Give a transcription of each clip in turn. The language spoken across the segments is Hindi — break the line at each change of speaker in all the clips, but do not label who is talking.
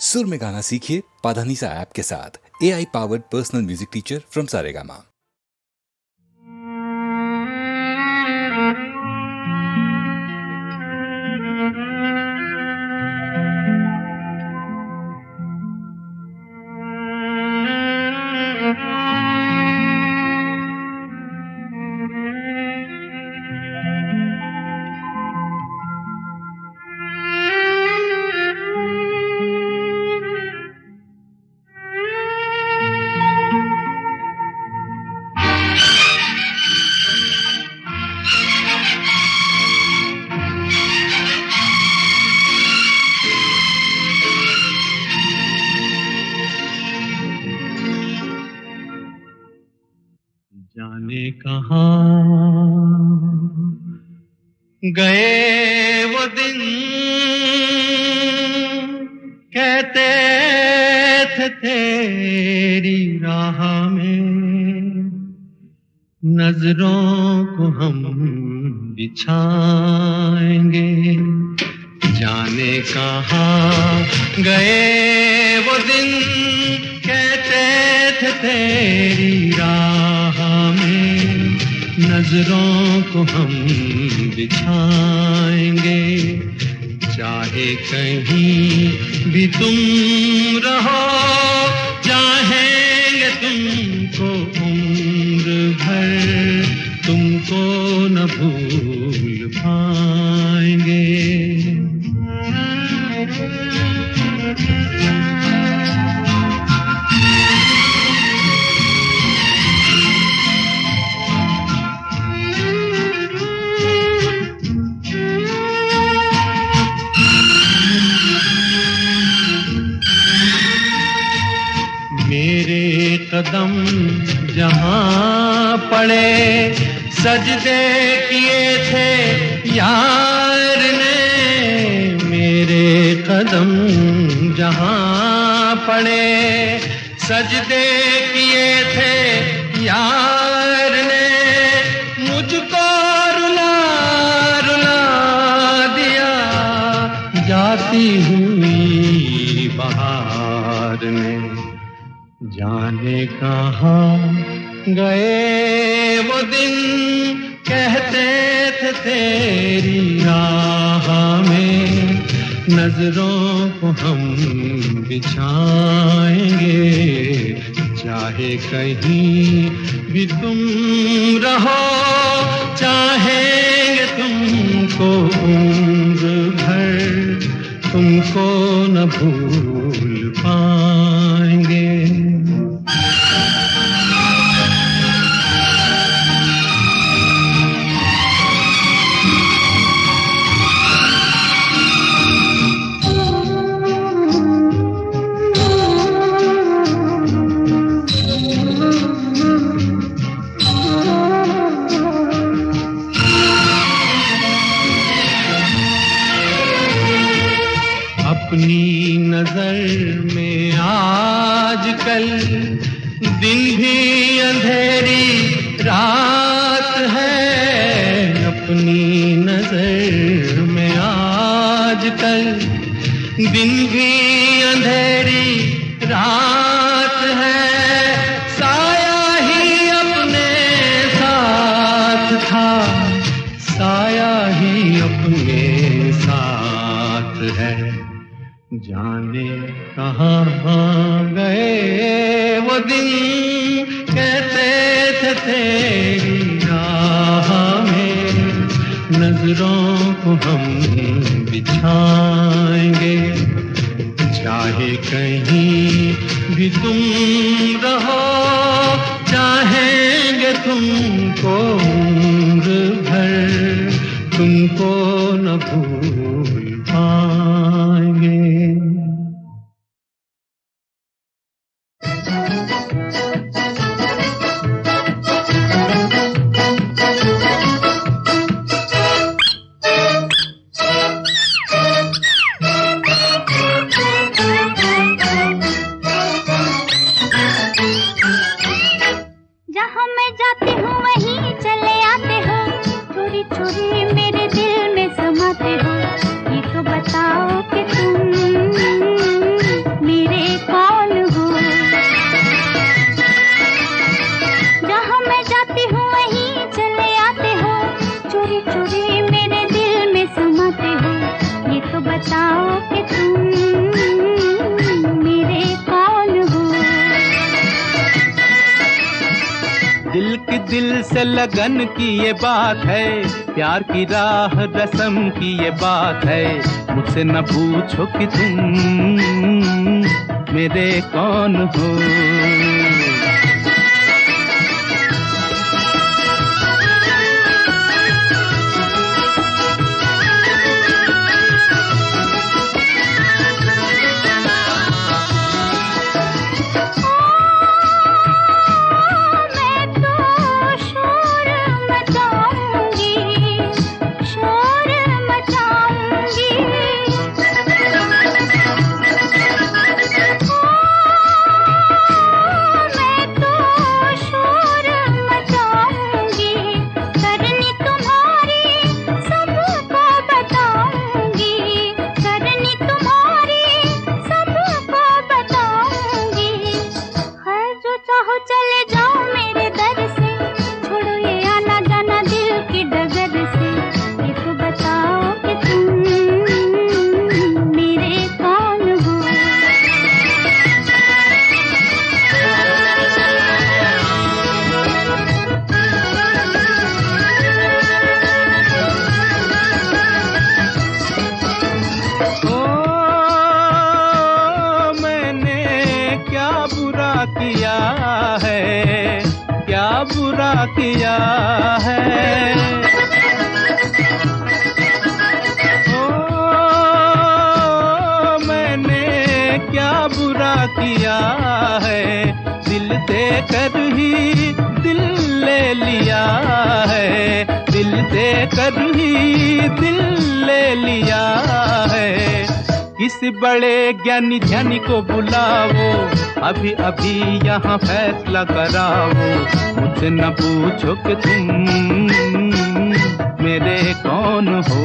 सुर में गाना सीखिए पाधानीसा ऐप के साथ। AI powered personal music teacher from Saregama.
जाने कहाँ गए वो दिन, कहते थे तेरी राह में नजरों को हम बिछाएंगे। जाने कहाँ गए वो दिन, कहते थे तेरी राह में नजरों को हम बिछाएंगे। चाहे कहीं भी तुम रहो, चाहेंगे तुमको उम्र भर, तुमको न भूल पाएंगे। मेरे कदम जहाँ पड़े, सजदे किए थे यार ने। मेरे कदम जहाँ पड़े, सजदे किए थे यार ने। मुझको रुला रुला दिया जाती हुई बहार ने। जाने कहाँ गए वो दिन, कहते थे तेरी राह में नजरों को हम बिछाएंगे। चाहे कहीं भी तुम रहो, चाहेंगे तुमको उम्र भर, तुमको न भूल पाएंगे। अपनी नजर में आजकल दिन भी अंधेरी रात है। अपनी नजर में आजकल दिन भी अंधेरी रात है। साया ही अपने साथ था, साया ही अपने साथ है। जाने कहाँ गए वो दिन, कहते थे तेरी राह में नजरों को हम बिछाएंगे। चाहे कहीं भी तुम रहो, चाहेंगे तुमको उम्र भर, तुमको न भूल पाएंगे।
जहाँ मैं जाती हूँ वहीं चल से लगन की ये बात है, प्यार की राह रस्म की ये बात है। मुझसे न पूछो कि तुम मेरे कौन हो। किया है ओ मैंने क्या बुरा किया है, दिल देकर ही दिल ले लिया है, दिल देकर ही दिल ले लिया है। किसी बड़े ज्ञानी ध्यानी को बुलाओ, अभी अभी यहाँ फैसला कराओ। मुझसे न पूछो कि तुम मेरे कौन हो।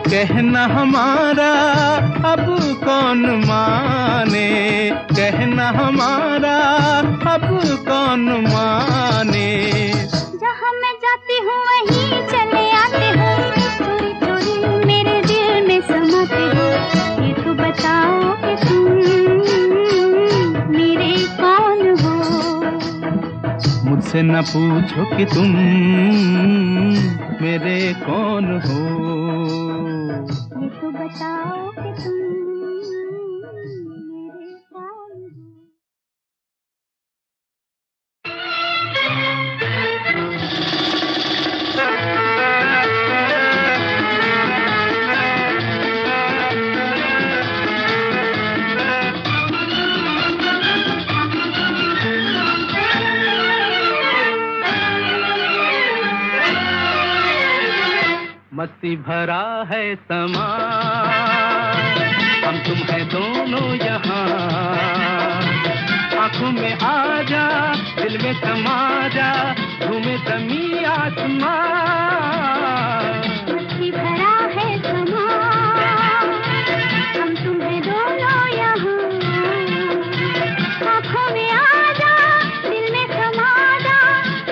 कहना हमारा अब कौन माने, कहना हमारा अब कौन माने।
जहाँ मैं जाती हूँ वहीं चले आते हो, चोरी चोरी मेरे दिल में समाते हो। ये तो बताओ कि तुम मेरे कौन हो।
मुझसे न पूछो कि तुम मेरे कौन हो।
ये तो बताओ कि तुम मेरे कौन हो।
मस्ती भरा है समा, हम तुम है दोनों यहाँ। आँखों में आ जा, दिल में समा जा, घूमे ज़मीं आसमां।
मस्ती भरा है समा, हम तुम है दोनों यहाँ। आँखों में आ जा, दिल में समा जा,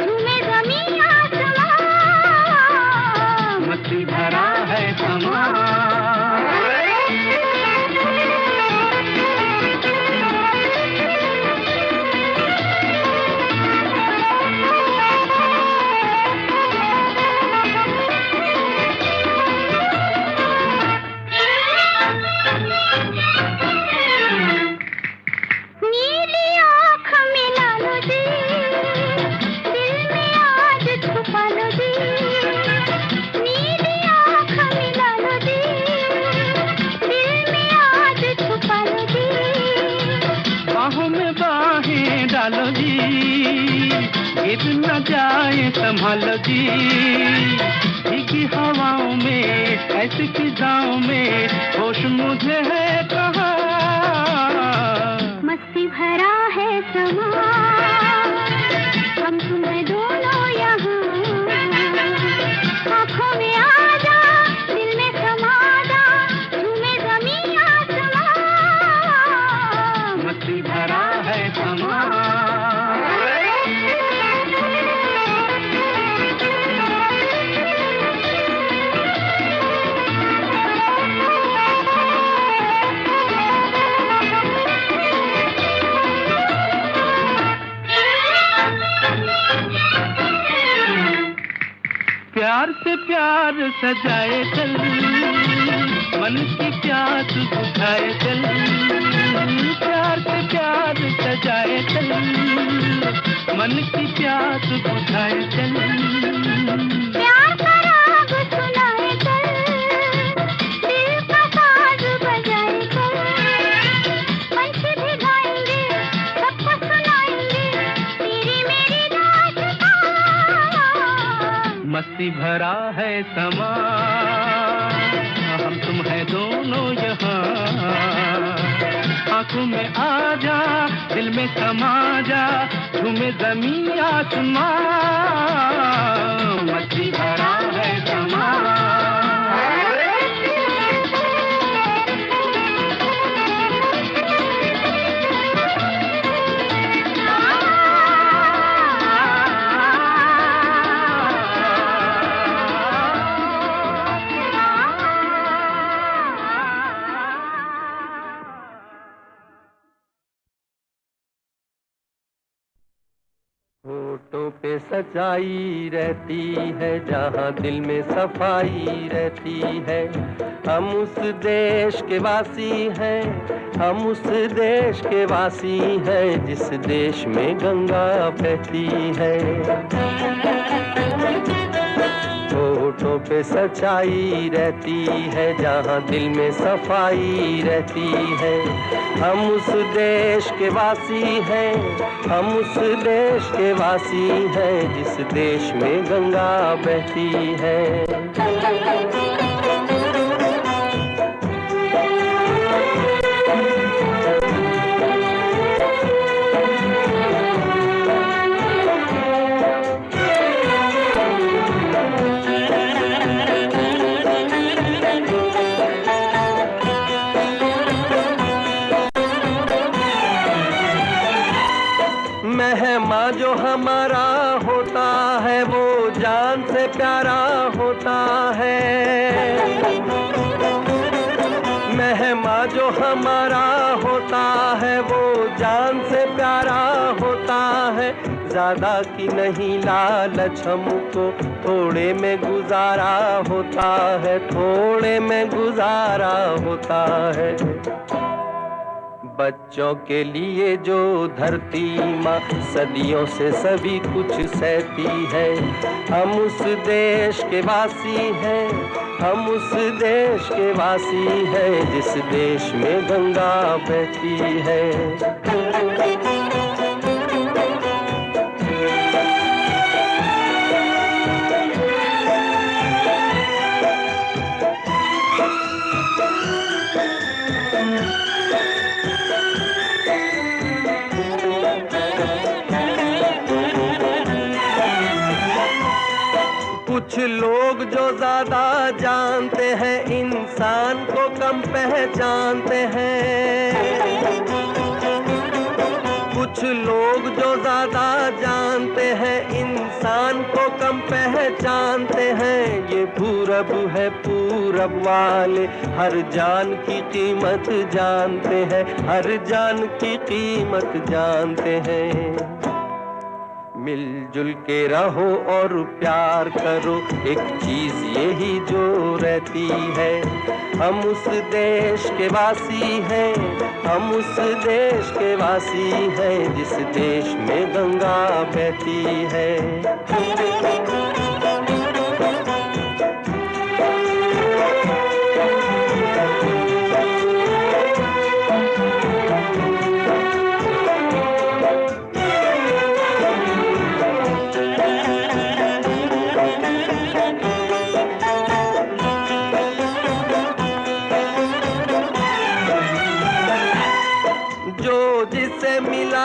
घूमे ज़मीं आसमां।
मस्ती भरा है समा। डालो जी, गिर न जाए संभालो जी। भीगी हवाओं में, ऐसी फिजाओं में, होश मुझे है कहाँ।
मस्ती भरा है
प्यार से प्यार सजाए चल, मन की प्यास बुझाए चल, प्यार से प्यार सजाए चल, मन की प्यास बुझाए चल,
प्यार का राग सुनाए चल, दिल का साज बजाए चल, पंछी भी गाएंगे, सबको सुनाएंगे, तेरी मेरी दास्तां।
मस्ती भरा है समा, हम तुम है दोनों यहाँ, आंखों में आ जा, दिल में समा जा, झूमे ज़मीं आसमां, मस्ती भरा है समा।
होठों पे सच्चाई रहती है, जहाँ दिल में सफाई रहती है। हम उस देश के वासी हैं, हम उस देश के वासी हैं, जिस देश में गंगा बहती है। होठों पे सच्चाई रहती है, जहाँ दिल में सफाई रहती है। हम उस देश के वासी हैं, हम उस देश के वासी हैं, जिस देश में गंगा बहती है। मेहमान जो हमारा होता है, वो जान से प्यारा होता है। मेहमान जो हमारा होता है, वो जान से प्यारा होता है। ज्यादा की नहीं लालच हमको, थोड़े में गुजारा होता है, थोड़े में गुजारा होता है। बच्चों के लिए जो धरती माँ सदियों से सभी कुछ सहती है। हम उस देश के वासी हैं, हम उस देश के वासी हैं, जिस देश में गंगा बहती है। कुछ लोग जो ज्यादा जानते हैं, इंसान को कम पहचानते हैं। कुछ लोग जो ज्यादा जानते हैं, इंसान को कम पहचानते हैं। ये पूरब है, पूरब वाले हर जान की कीमत जानते हैं, हर जान की कीमत जानते हैं। मिलजुल के रहो और प्यार करो, एक चीज यही जो रहती है। हम उस देश के वासी हैं, हम उस देश के वासी हैं, जिस देश में गंगा बहती है।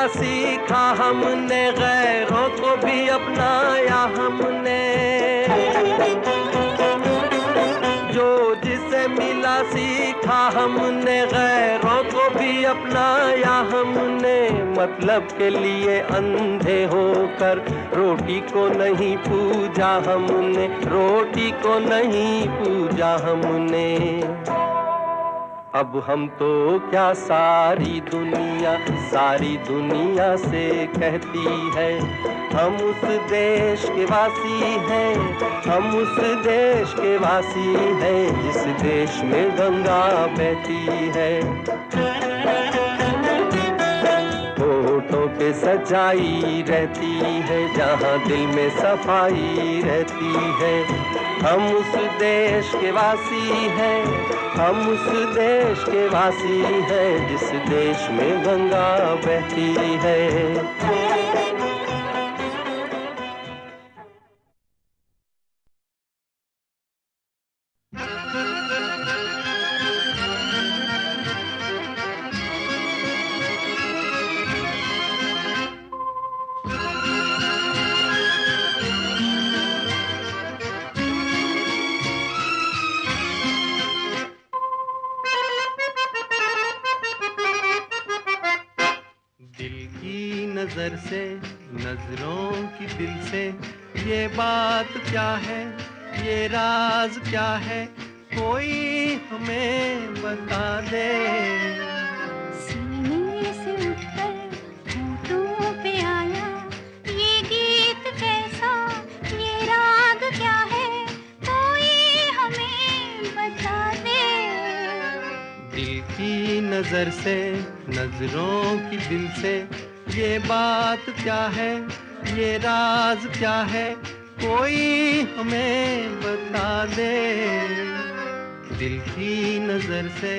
सीखा हमने, गैरों को भी अपनाया हमने। जो जिसे मिला सीखा हमने, गैरों को भी अपनाया हमने। मतलब के लिए अंधे होकर रोटी को नहीं पूजा हमने, रोटी को नहीं पूजा हमने। अब हम तो क्या सारी दुनिया से कहती है, हम उस देश के वासी हैं, हम उस देश के वासी हैं, जिस देश में गंगा बहती है। होठों पे सच्चाई रहती है, जहाँ दिल में सफाई रहती है। हम उस देश के वासी हैं, हम उस देश के वासी हैं, जिस देश में गंगा बहती है। नजर से, नजरों की दिल से, ये बात क्या है, ये राज क्या है, कोई हमें बता दे।
सीने से उठकर होठों पे आया ये गीत कैसा, ये राग क्या है, कोई हमें बता दे।
दिल की नजर से, नजरों की दिल से, ये बात क्या है, ये राज क्या है, कोई हमें बता दे। दिल की नजर से।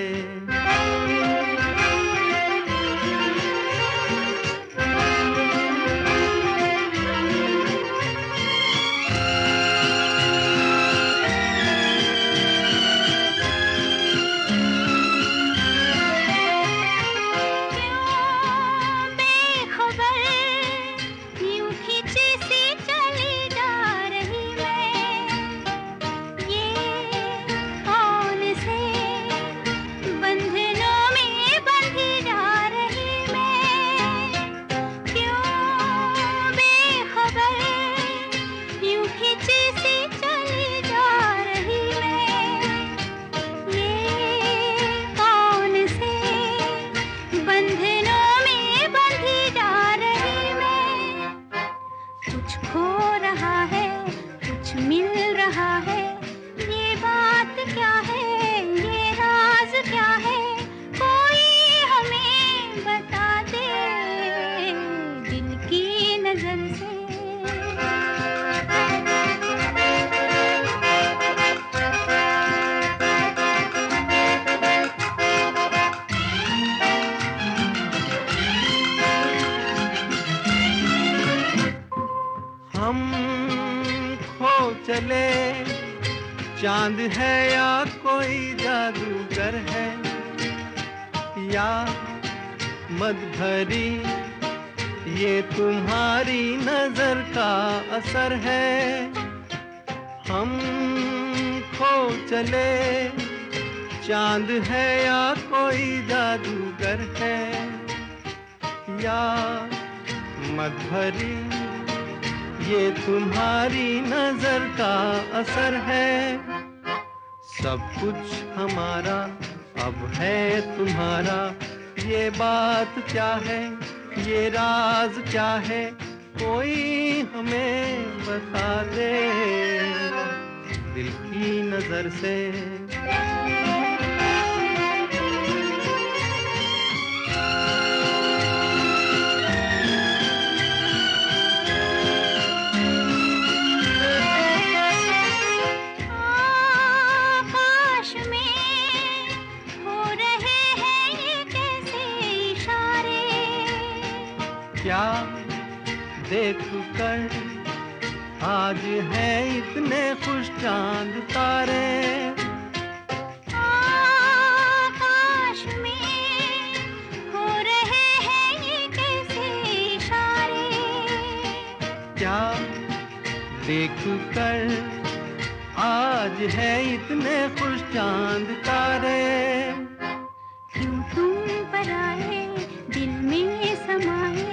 चांद है या कोई जादूगर है, या मद भरी ये तुम्हारी नजर का असर है। हम खो चले, चांद है या कोई जादूगर है, या मद भरी ये तुम्हारी नजर का असर है। सब कुछ हमारा अब है तुम्हारा, ये बात क्या है, ये राज क्या है, कोई हमें बता दे। दिल की नजर से। क्या देख कर आज है इतने खुश चांद तारे,
आकाश में हो रहे हैं ये कैसे इशारे।
क्या देख कर आज है इतने खुश चांद तारे।
क्यों तुम पर आए दिल में समाए,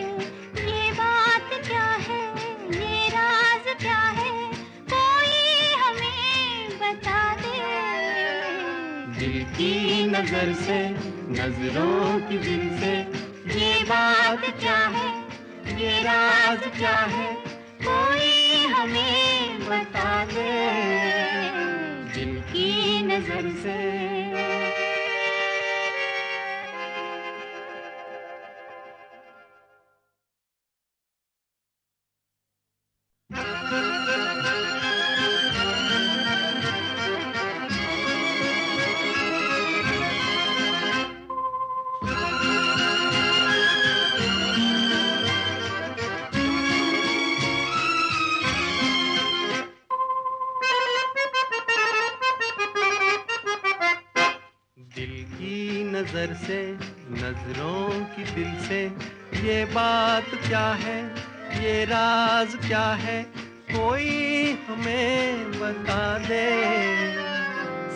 ये बात क्या है, ये राज क्या है, कोई हमें बता दे।
दिल की नजर से, नजरों की दिल से, ये बात क्या है, ये राज क्या है, कोई हमें बता दे दिल की नजर से। नजर से, नजरों की दिल से, ये बात क्या है, ये राज क्या है, कोई हमें बता दे।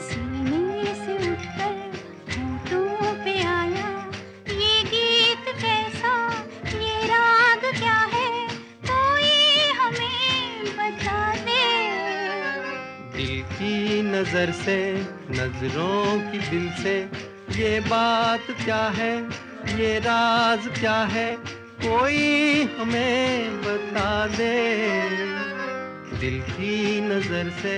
सीने से उठकर होठों पे आया ये गीत कैसा, ये राग क्या है, कोई हमें बता दे।
दिल की नजर से, नजरों की दिल से, ये बात क्या है, ये राज क्या है, कोई हमें बता दे दिल की नजर से।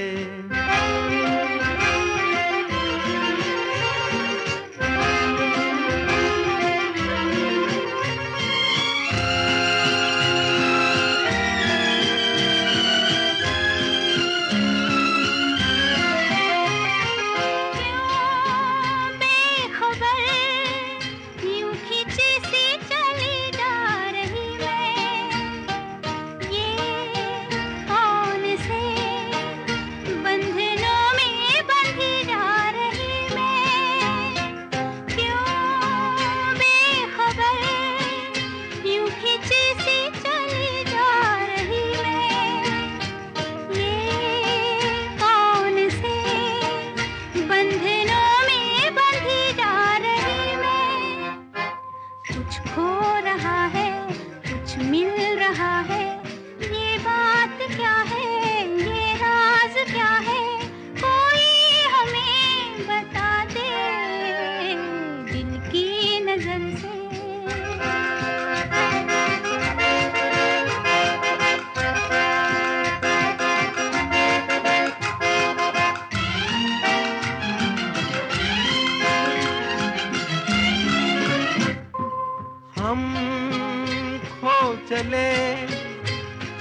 चले,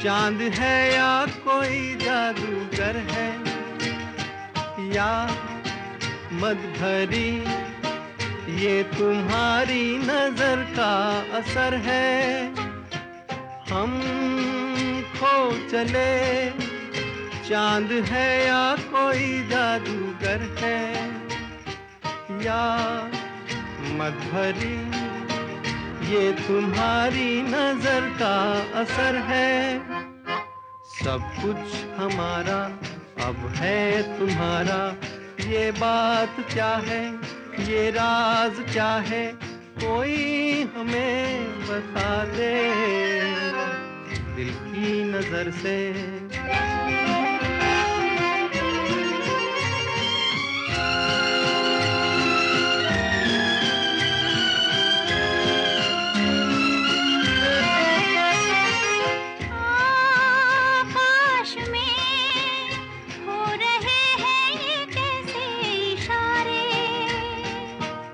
चांद है या कोई जादूगर है, या मद भरी ये तुम्हारी नजर का असर है। हम खो चले, चांद है या कोई जादूगर है, या मद भरी ये तुम्हारी नजर का असर है। सब कुछ हमारा अब है तुम्हारा, ये बात क्या है, ये राज क्या है, कोई हमें बता दे दिल की नजर से।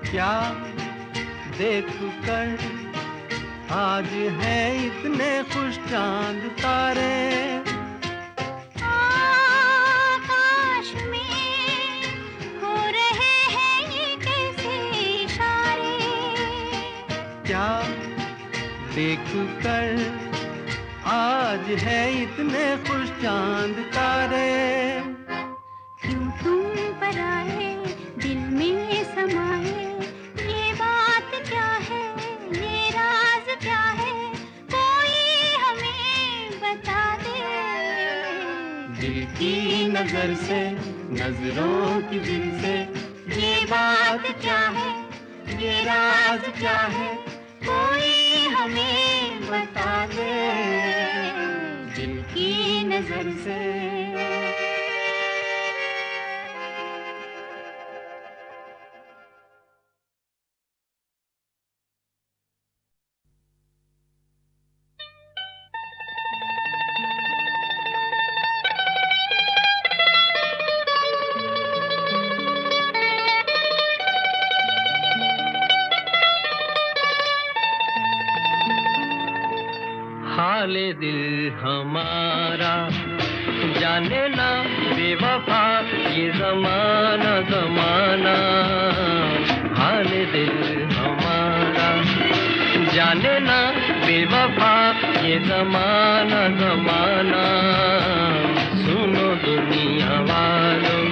क्या देख कर आज है इतने खुश चांद तारे,
आकाश में हो रहे हैं ये कैसे इशारे।
क्या देख कर आज है इतने खुश चांद तारे।
क्यों तुम पर आए दिल में समाए,
दिल की नजर से, नजरों की दिल से, ये बात क्या है, ये राज क्या है, कोई हमें बता दे दिल की नजर से। हाले दिल हमारा जाने ना बेवफा ये ज़माना ज़माना हाले दिल हमारा जाने ना बेवफा ये ज़माना ज़माना सुनो दुनिया वालों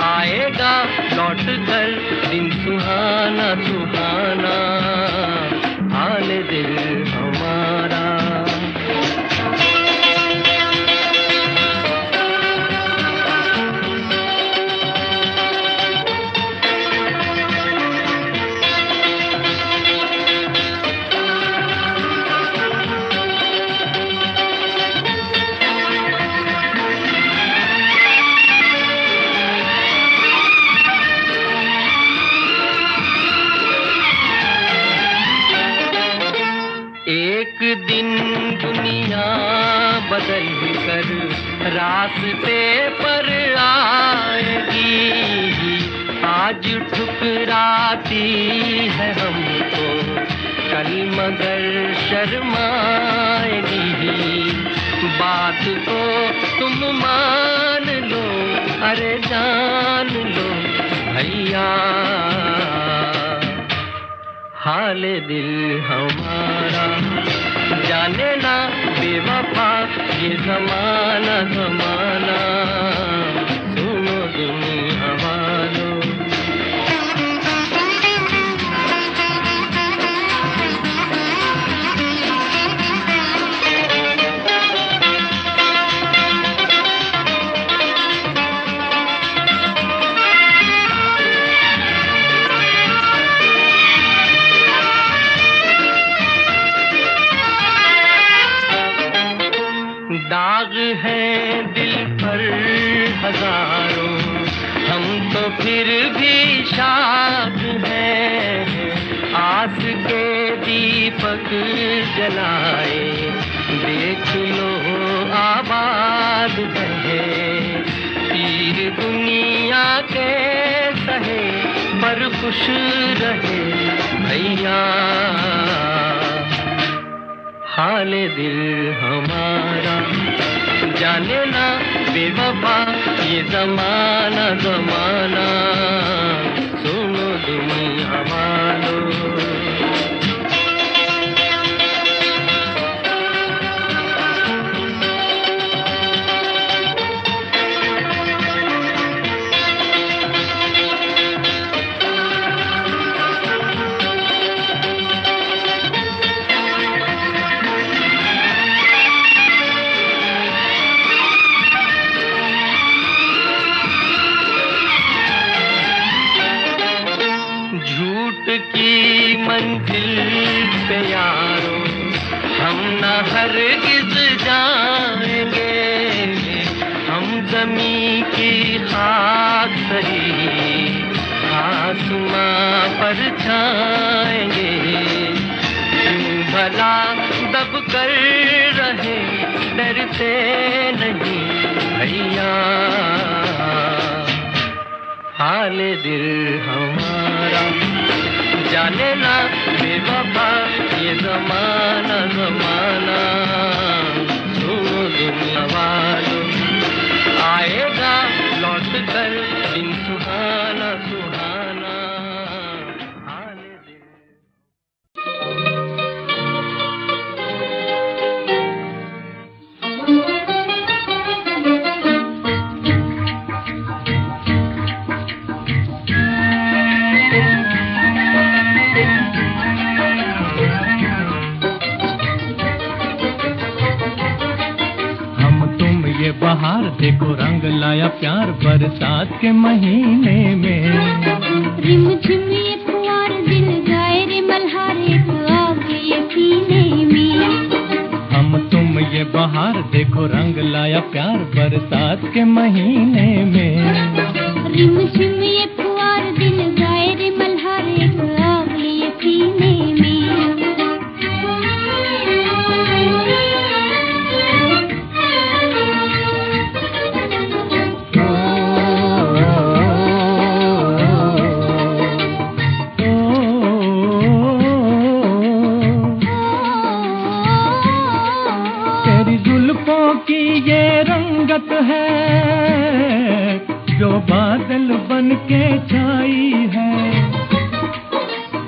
आएगा लौट कर दिन सुहाना सुहाना हाल दिल हमारा एक दिन दुनिया बदल कर रास्ते पर आएगी आज ठुकराती है हमको कल मगर शर्माएगी बात को तुम मान लो अरे जान लो भैया हाल दिल हमारा जाने ना बेवफा ये ज़माना ज़माना सुनो दुनिया वालों दाग है दिल पर हजारों हम तो फिर भी शाद हैं आस के दीपक जलाए देख लो आबाद है पीर दुनिया के सहे पर खुश रहे भैया हाल दिल हमारा जाने ना बेवफा ये ज़माना ज़माना सुनो दुनिया वालों की मंजिल पे यारो हम न हरगिज़ जाएंगे हम ज़मीं की खाक सही आसमां पर छाएंगे क्यों भला दब कर रहे डरते नहीं भैया हाल दिल हमारा जाने ना बेवफा ये ज़माना ज़माना सुनो दुनिया वालों आएगा लौट कर दिन सुहाना सुहाना हाल दिल
बहार देखो रंग लाया प्यार बरसात के महीने में
रिम झिम ये फुहार दिल गाए रे मल्हार एक आग ये सीने में
हम तुम ये बहार देखो रंग लाया प्यार बरसात के महीने में
रिम झिम ये फुहार दिल गाए रे मल्हार एक आग ये सीने में
के छाई है,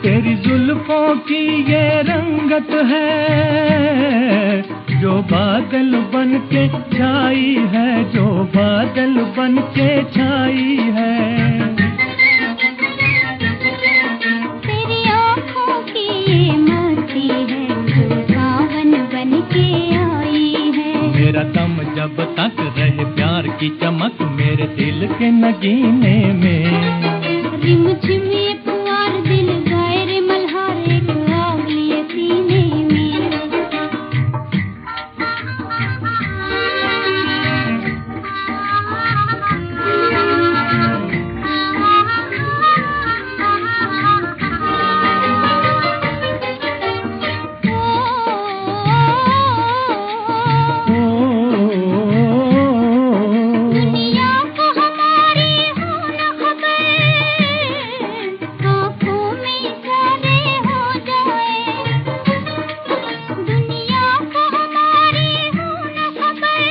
तेरी जुल्फों की ये रंगत है, जो बादल बन के छाई है, जो बादल बन के छाई है।
तेरी आँखों की ये मस्ती है, जो सावन बन के आई है।
मेरा दम जब तक रहे प्यार की चमक मेरे दिल के नगीने में।
रिम झिम ये पुआर दिल गाए रे मल्हार, एक आग लिए सीने में। दुनिया को हमारी हो न खबर, आँखों में इशारे हो जाए। दुनिया को हमारी हो न खबर,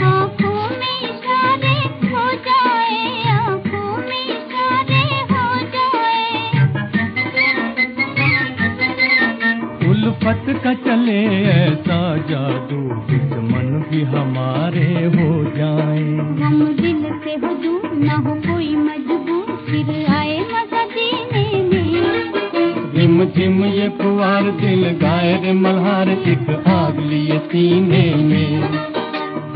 आँखों में इशारे हो जाए, आँखों में इशारे हो जाए।
उल्फत का चले ऐसा जादू, दुश्मन भी हमारे हो जाए।
हम दिल से हो दूर, न हो कोई मजबूर, फिर आए मजा जीने में।
झिम झिम ये पुआर दिल गाए रे मल्हार, एक आग लिए सीने में।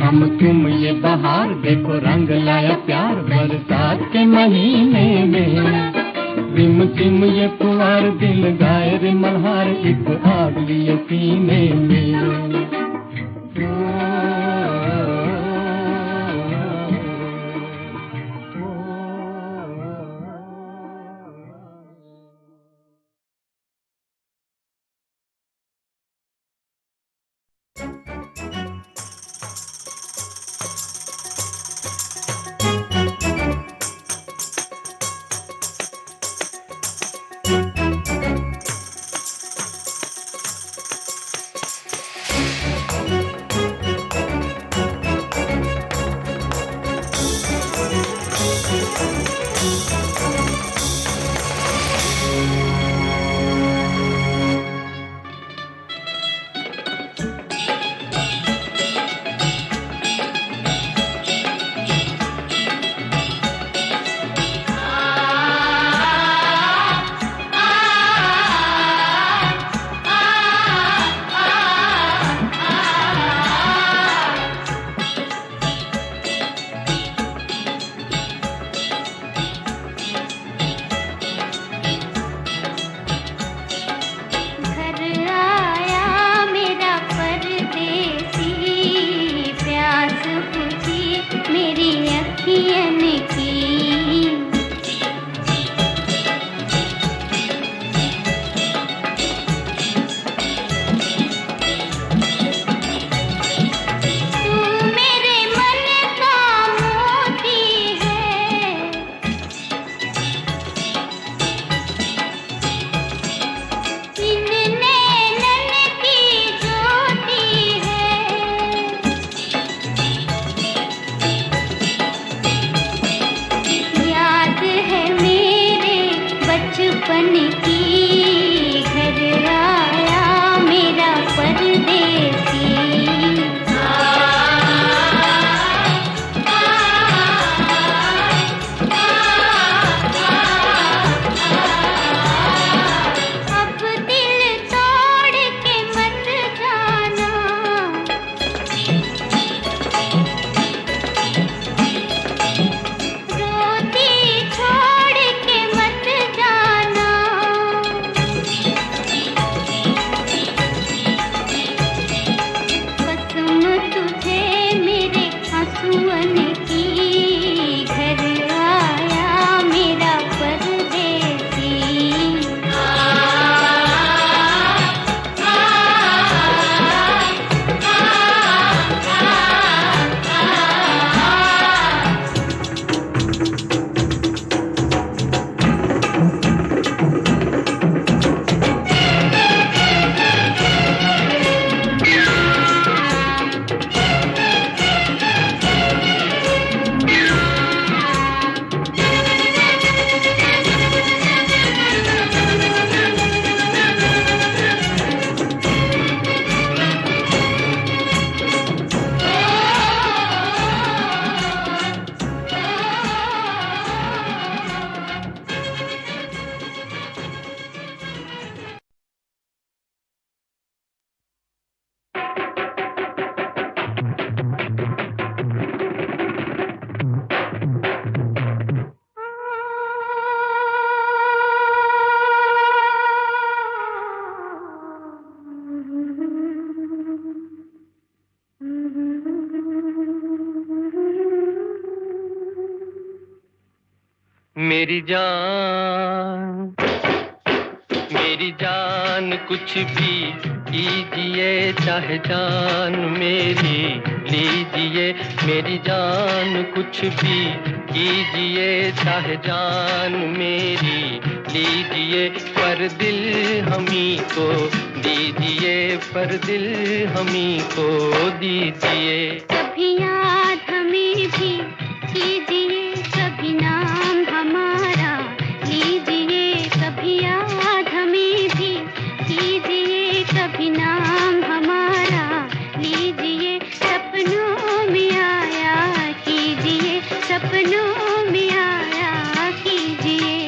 हम तुम ये बहार देखो रंग लाया प्यार बरसात के महीने में। झिम झिम ये पुआर दिल गाए रे मल्हार, एक आग लिए सीने में।
मेरी जान कुछ भी कीजिए, चाहे जान मेरी लीजिए। मेरी जान कुछ भी कीजिए, चाहे जान मेरी लीजिए। पर दिल हमी को दीजिए, पर दिल हमी को दीजिए।
कभी याद हमें भी कीजिए, कभी नाम हमारा लीजिए। कभी याद हमें भी कीजिए, कभी नाम हमारा लीजिए। सपनों में आया कीजिए, सपनों में आया कीजिए।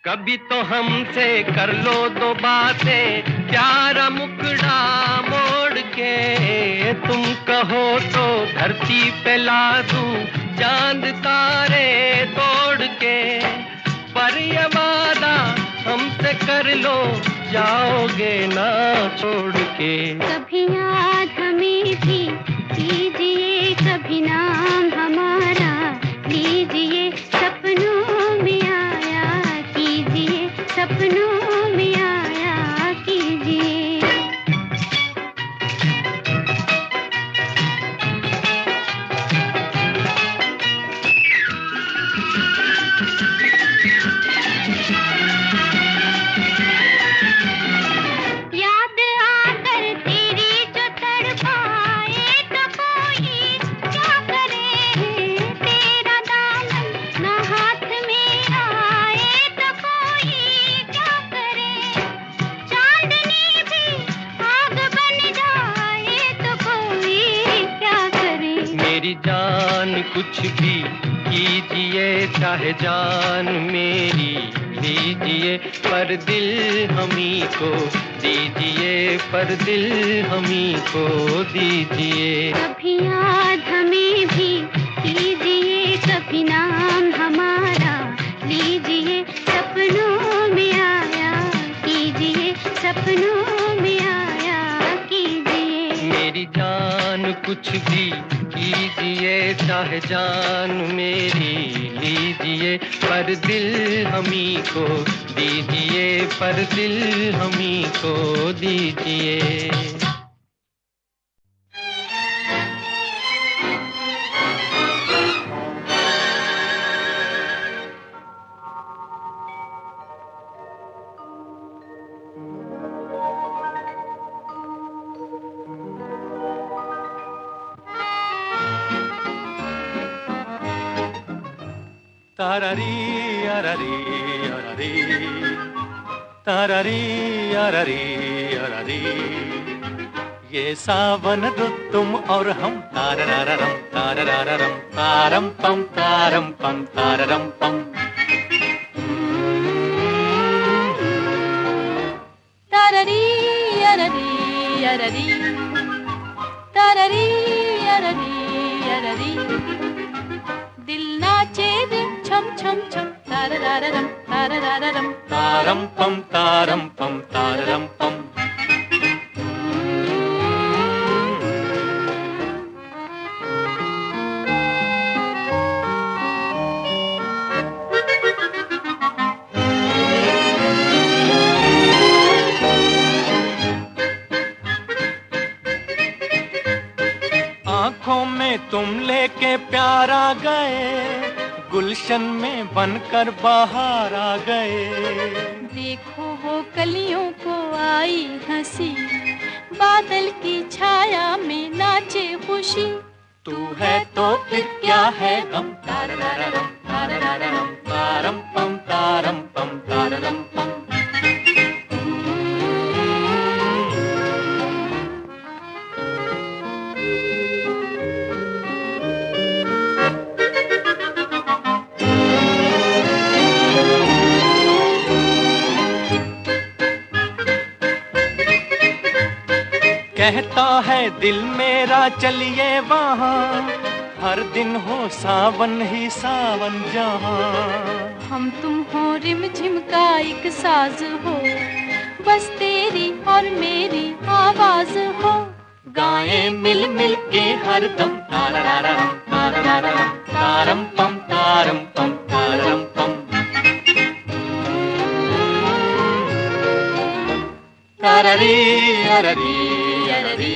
कभी तो हमसे कर लो दो बातें, प्यारा मुखड़ा मोड़ के। तुम कहो तो धरती पे ला दूं चांद तारे तोड़ के। पर ये वादा हमसे कर लो, जाओगे ना छोड़ के।
कभी याद हमें भी कीजिए, कभी नाम हमारा लीजिए। सपनों में आया कीजिए, सपनों में आया कीजिए। याद आकर तेरी जो तड़पाए तो कोई क्या करे। तेरा दामन ना हाथ में आए तो कोई क्या करे। चांदनी भी आग बन जाए तो कोई क्या करे।
मेरी जान कुछ भी कीजिए, चाहे जान मेरी लीजिए। पर दिल हमी को दीजिए, पर दिल हमी को दीजिए।
कभी याद हमें भी कीजिए, कभी नाम हमारा लीजिए। सपनों में आया कीजिए, सपनों में आया कीजिए।
मेरी जान कुछ भी कीजिए, चाहे जान मेरी लीजिए। पर दिल हमी को दीजिए, पर दिल हमी को दीजिए।
तारारी अरारी अरारी, तारारी अरारी अरारी। ये सावन रुत तुम और हम, तारारारम तारारारम तारम पम तारम पम।
तारारी अरारी अरारी, तारारी अरारी अरारी। दिल नाचे रे छम छम छम, तारारारम तारारारम
तारम पम तारम पम। आँखों में तुम लेके प्यार आ गए, गुलशन में बनकर बाहर आ गए।
देखो वो कलियों को आई हंसी, बादल की छाया में नाचे खुशी।
तू है तो फिर क्या है गम, तारारारम तारारारम तारम पम तारम पम। कहता है दिल मेरा चलिए वहाँ, हर दिन हो सावन ही सावन जहाँ।
हम तुम हो रिमझिम का एक साज हो, बस तेरी और मेरी आवाज हो।
गाएं मिल मिल के हरदम तारारारम तारारारम तारम पम तारम पम तारम पम। तारारी अररी अररी